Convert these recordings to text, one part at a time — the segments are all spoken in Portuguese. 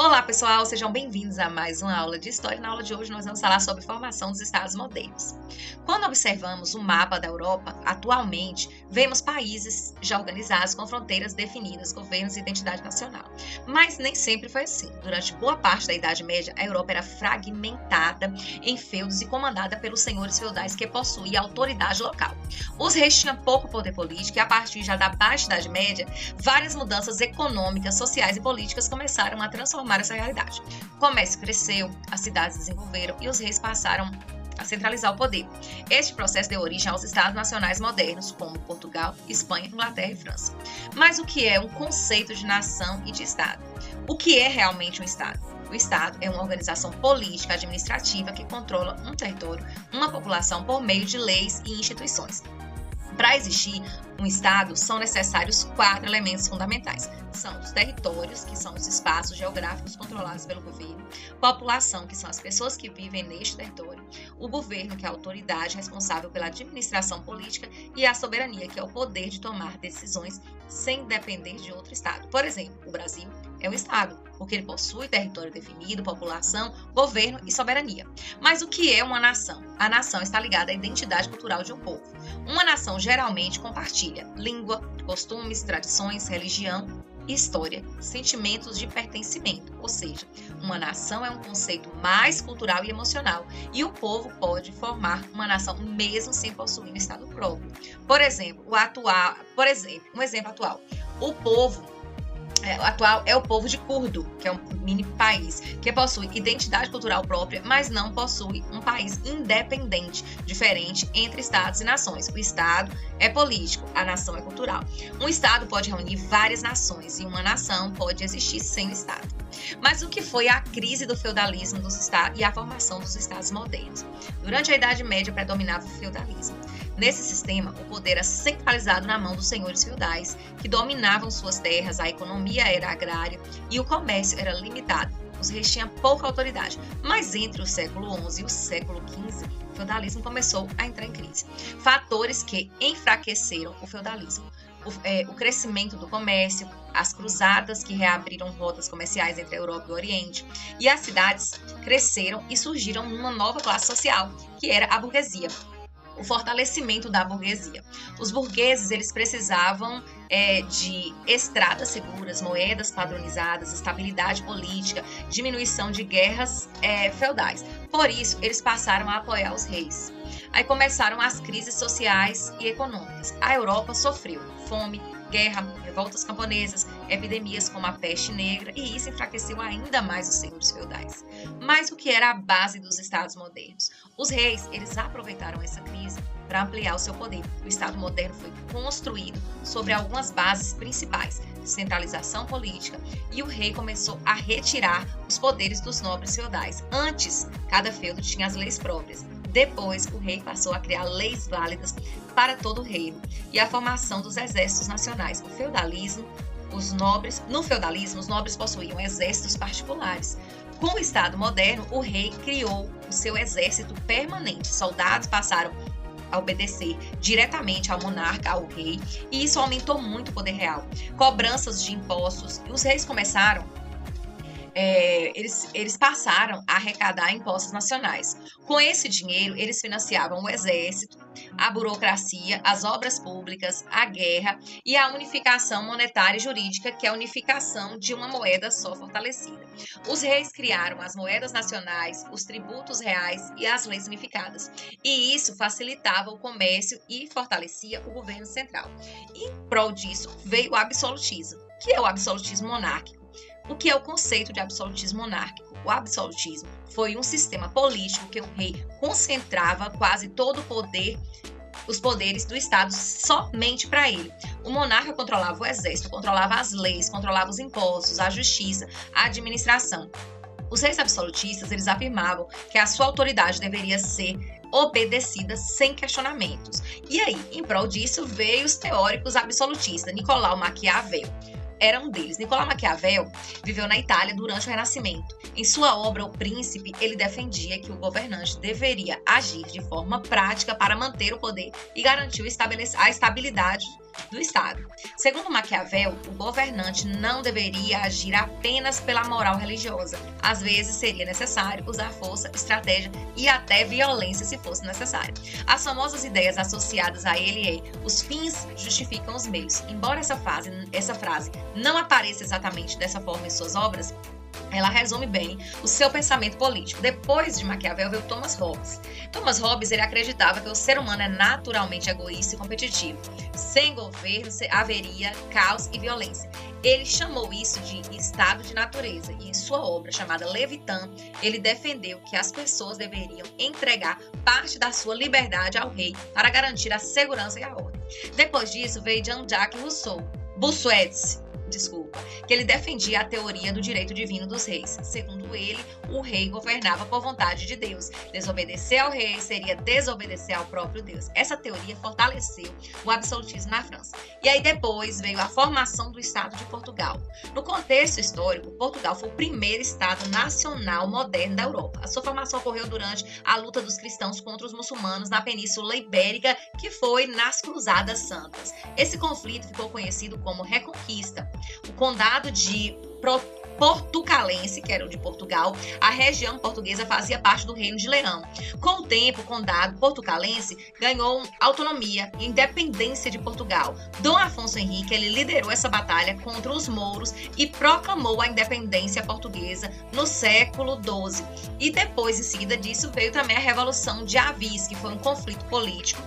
Olá, pessoal, sejam bem-vindos a mais uma aula de História. Na aula de hoje nós vamos falar sobre formação dos Estados modernos. Quando observamos o mapa da Europa, atualmente, vemos países já organizados com fronteiras definidas, governos e identidade nacional. Mas nem sempre foi assim. Durante boa parte da Idade Média, a Europa era fragmentada em feudos e comandada pelos senhores feudais que possuíam autoridade local. Os reis tinham pouco poder político e, a partir já da Baixa Idade Média, várias mudanças econômicas, sociais e políticas começaram a transformar essa realidade. O comércio cresceu, as cidades desenvolveram e os reis passaram a centralizar o poder. Este processo deu origem aos estados nacionais modernos, como Portugal, Espanha, Inglaterra e França. Mas o que é um conceito de nação e de estado? O que é realmente um estado? O estado é uma organização política administrativa que controla um território, uma população por meio de leis e instituições. Para existir um Estado, são necessários 4 elementos fundamentais. São os territórios, que são os espaços geográficos controlados pelo governo, população, que são as pessoas que vivem neste território, o governo, que é a autoridade responsável pela administração política, e a soberania, que é o poder de tomar decisões sem depender de outro Estado. Por exemplo, o Brasil é um Estado, porque ele possui território definido, população, governo e soberania. Mas o que é uma nação? A nação está ligada à identidade cultural de um povo. Uma nação geralmente compartilha língua, costumes, tradições, religião, história, sentimentos de pertencimento. Ou seja, uma nação é um conceito mais cultural e emocional, e o povo pode formar uma nação mesmo sem possuir um Estado próprio. Por exemplo, um exemplo atual. O povo atual é o povo de Curdo, que é um mini país que possui identidade cultural própria, mas não possui um país independente, diferente entre estados e nações. O estado é político, a nação é cultural. Um estado pode reunir várias nações e uma nação pode existir sem o estado. Mas o que foi a crise do feudalismo dos estados e a formação dos estados modernos? Durante a Idade Média predominava o feudalismo. Nesse sistema, o poder era centralizado na mão dos senhores feudais, que dominavam suas terras, a economia era agrária e o comércio era limitado. Os reis tinham pouca autoridade, mas entre o século XI e o século XV, o feudalismo começou a entrar em crise. Fatores que enfraqueceram o feudalismo: o crescimento do comércio, as cruzadas que reabriram rotas comerciais entre a Europa e o Oriente, e as cidades cresceram e surgiram uma nova classe social, que era a burguesia. O fortalecimento da burguesia. Os burgueses, eles precisavam de estradas seguras, moedas padronizadas, estabilidade política, diminuição de guerras feudais. Por isso, eles passaram a apoiar os reis. Aí começaram as crises sociais e econômicas. A Europa sofreu fome, guerra, revoltas camponesas, epidemias como a peste negra, e isso enfraqueceu ainda mais os senhores feudais. Mas o que era a base dos estados modernos? Os reis, eles aproveitaram essa crise para ampliar o seu poder. O Estado moderno foi construído sobre algumas bases principais: centralização política, e o rei começou a retirar os poderes dos nobres feudais. Antes, cada feudo tinha as leis próprias. Depois, o rei passou a criar leis válidas para todo o reino e a formação dos exércitos nacionais. No feudalismo, os nobres possuíam exércitos particulares. Com o Estado moderno, o rei criou o seu exército permanente. Soldados passaram a obedecer diretamente ao monarca, ao rei, e isso aumentou muito o poder real. Cobranças de impostos, e os reis começaram eles passaram a arrecadar impostos nacionais. Com esse dinheiro, eles financiavam o exército, a burocracia, as obras públicas, a guerra e a unificação monetária e jurídica, que é a unificação de uma moeda só fortalecida. Os reis criaram as moedas nacionais, os tributos reais e as leis unificadas. E isso facilitava o comércio e fortalecia o governo central. E, em prol disso, veio o absolutismo, que é o absolutismo monárquico. O que é o conceito de absolutismo monárquico? O absolutismo foi um sistema político que o rei concentrava quase todo o poder, os poderes do Estado somente para ele. O monarca controlava o exército, controlava as leis, controlava os impostos, a justiça, a administração. Os reis absolutistas, eles afirmavam que a sua autoridade deveria ser obedecida sem questionamentos. E aí, em prol disso, veio os teóricos absolutistas. Nicolau Maquiavel era um deles. Nicolau Maquiavel viveu na Itália durante o Renascimento. Em sua obra O Príncipe, ele defendia que o governante deveria agir de forma prática para manter o poder e garantir a estabilidade do Estado. Segundo Maquiavel, o governante não deveria agir apenas pela moral religiosa. Às vezes seria necessário usar força, estratégia e até violência se fosse necessário. As famosas ideias associadas a ele é: os fins justificam os meios. Embora essa frase não apareça exatamente dessa forma em suas obras, ela resume bem o seu pensamento político. Depois de Maquiavel veio Thomas Hobbes. Thomas Hobbes, ele acreditava que o ser humano é naturalmente egoísta e competitivo. Sem governo haveria caos e violência. Ele chamou isso de estado de natureza e em sua obra chamada Leviatã, ele defendeu que as pessoas deveriam entregar parte da sua liberdade ao rei para garantir a segurança e a ordem. Depois disso veio Jean-Jacques Bossuet, que ele defendia a teoria do direito divino dos reis. Segundo ele, o rei governava por vontade de Deus. Desobedecer ao rei seria desobedecer ao próprio Deus. Essa teoria fortaleceu o absolutismo na França. E aí depois veio a formação do Estado de Portugal. No contexto histórico, Portugal foi o primeiro Estado nacional moderno da Europa. A sua formação ocorreu durante a luta dos cristãos contra os muçulmanos na Península Ibérica, que foi nas Cruzadas Santas. Esse conflito ficou conhecido como Reconquista. O condado de Portucalense, que era o de Portugal, a região portuguesa fazia parte do Reino de Leão. Com o tempo, o condado portucalense ganhou autonomia e independência de Portugal. Dom Afonso Henrique, ele liderou essa batalha contra os mouros e proclamou a independência portuguesa no século XII. E depois, em seguida disso, veio também a Revolução de Avis, que foi um conflito político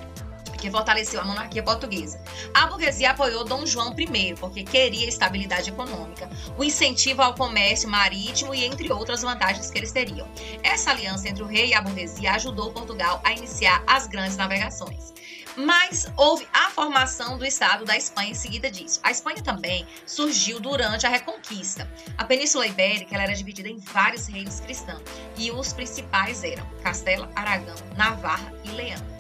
que fortaleceu a monarquia portuguesa. A burguesia apoiou Dom João I, porque queria estabilidade econômica, o incentivo ao comércio marítimo e entre outras vantagens que eles teriam. Essa aliança entre o rei e a burguesia ajudou Portugal a iniciar as grandes navegações. Mas houve a formação do Estado da Espanha em seguida disso. A Espanha também surgiu durante a Reconquista. A Península Ibérica ela era dividida em vários reinos cristãos, e os principais eram Castela, Aragão, Navarra e Leão.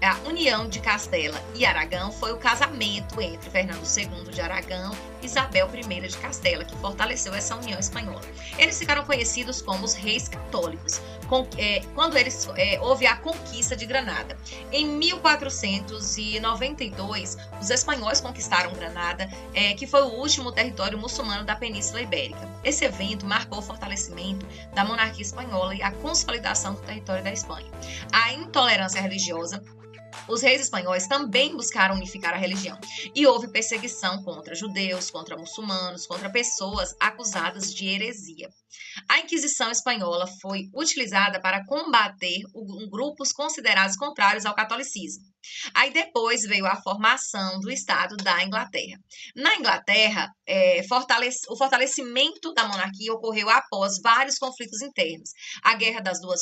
A união de Castela e Aragão foi o casamento entre Fernando II de Aragão e Isabel I de Castela, que fortaleceu essa união espanhola. Eles ficaram conhecidos como os reis católicos, quando houve a conquista de Granada. Em 1492, os espanhóis conquistaram Granada, que foi o último território muçulmano da Península Ibérica. Esse evento marcou o fortalecimento da monarquia espanhola e a consolidação do território da Espanha. A intolerância religiosa. Os reis espanhóis também buscaram unificar a religião e houve perseguição contra judeus, contra muçulmanos, contra pessoas acusadas de heresia. A Inquisição espanhola foi utilizada para combater grupos considerados contrários ao catolicismo. Aí depois veio a formação do Estado da Inglaterra. Na Inglaterra, o fortalecimento da monarquia ocorreu após vários conflitos internos. A Guerra das Duas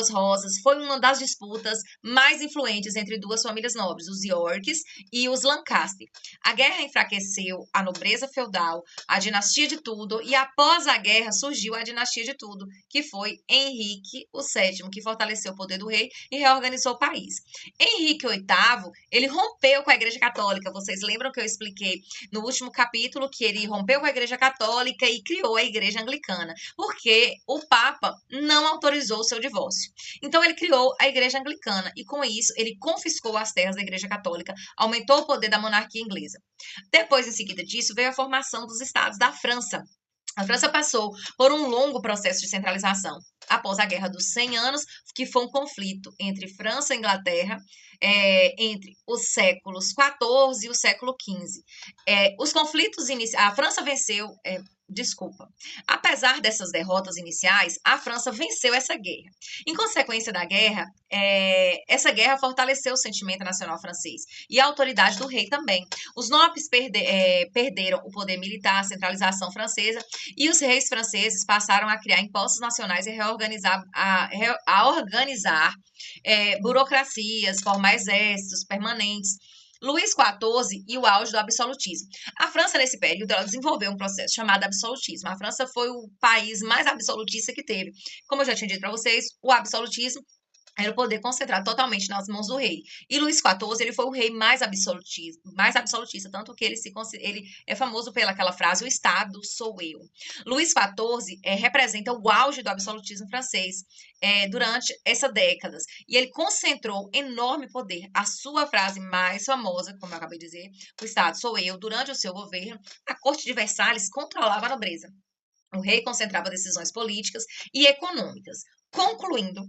Rosas foi uma das disputas mais influentes entre duas famílias nobres, os Yorks e os Lancaster. A guerra enfraqueceu a nobreza feudal, a dinastia de Tudor, e após a guerra surgiu a dinastia de Tudor, que foi Henrique VII, que fortaleceu o poder do rei e reorganizou o país. Henrique VIII, ele rompeu com a Igreja Católica. Vocês lembram que eu expliquei no último capítulo que ele rompeu com a Igreja Católica e criou a Igreja Anglicana, porque o Papa não autorizou o seu divórcio. Então ele criou a Igreja Anglicana e com isso ele confiscou as terras da Igreja Católica, aumentou o poder da monarquia inglesa. Depois, em seguida disso, veio a formação dos estados da França. A França passou por um longo processo de centralização. Após a Guerra dos 100 Anos, que foi um conflito entre França e Inglaterra, entre os séculos XIV e o século XV. Os conflitos iniciais, a França venceu... Apesar dessas derrotas iniciais, a França venceu essa guerra. Em consequência da guerra, essa guerra fortaleceu o sentimento nacional francês e a autoridade do rei também. Os nobres perderam o poder militar, a centralização francesa, e os reis franceses passaram a criar impostos nacionais e a organizar burocracias, formar exércitos permanentes. Luís XIV e o auge do absolutismo. A França, nesse período, ela desenvolveu um processo chamado absolutismo. A França foi o país mais absolutista que teve. Como eu já tinha dito para vocês, o absolutismo era o poder concentrado totalmente nas mãos do rei. E Luís XIV, ele foi o rei mais absolutista, tanto que ele é famoso pelaquela frase, o Estado sou eu. Luís XIV representa o auge do absolutismo francês durante essas décadas. E ele concentrou enorme poder. A sua frase mais famosa, como eu acabei de dizer, o Estado sou eu, durante o seu governo, a corte de Versalhes controlava a nobreza. O rei concentrava decisões políticas e econômicas. Concluindo,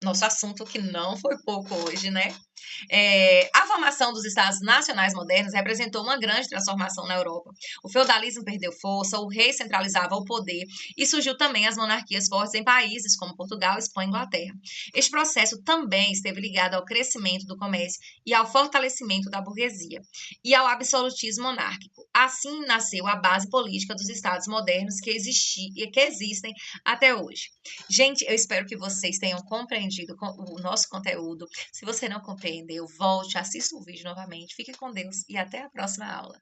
nosso assunto que não foi pouco hoje, né? A formação dos Estados nacionais modernos representou uma grande transformação na Europa. O feudalismo perdeu força, o rei centralizava o poder e surgiu também as monarquias fortes em países como Portugal, Espanha e Inglaterra. Este processo também esteve ligado ao crescimento do comércio e ao fortalecimento da burguesia e ao absolutismo monárquico. Assim nasceu a base política dos Estados modernos que existem até hoje. Gente, eu espero que vocês tenham compreendido o nosso conteúdo. Se você não compreendeu, volte, assista o vídeo novamente. Fique com Deus e até a próxima aula.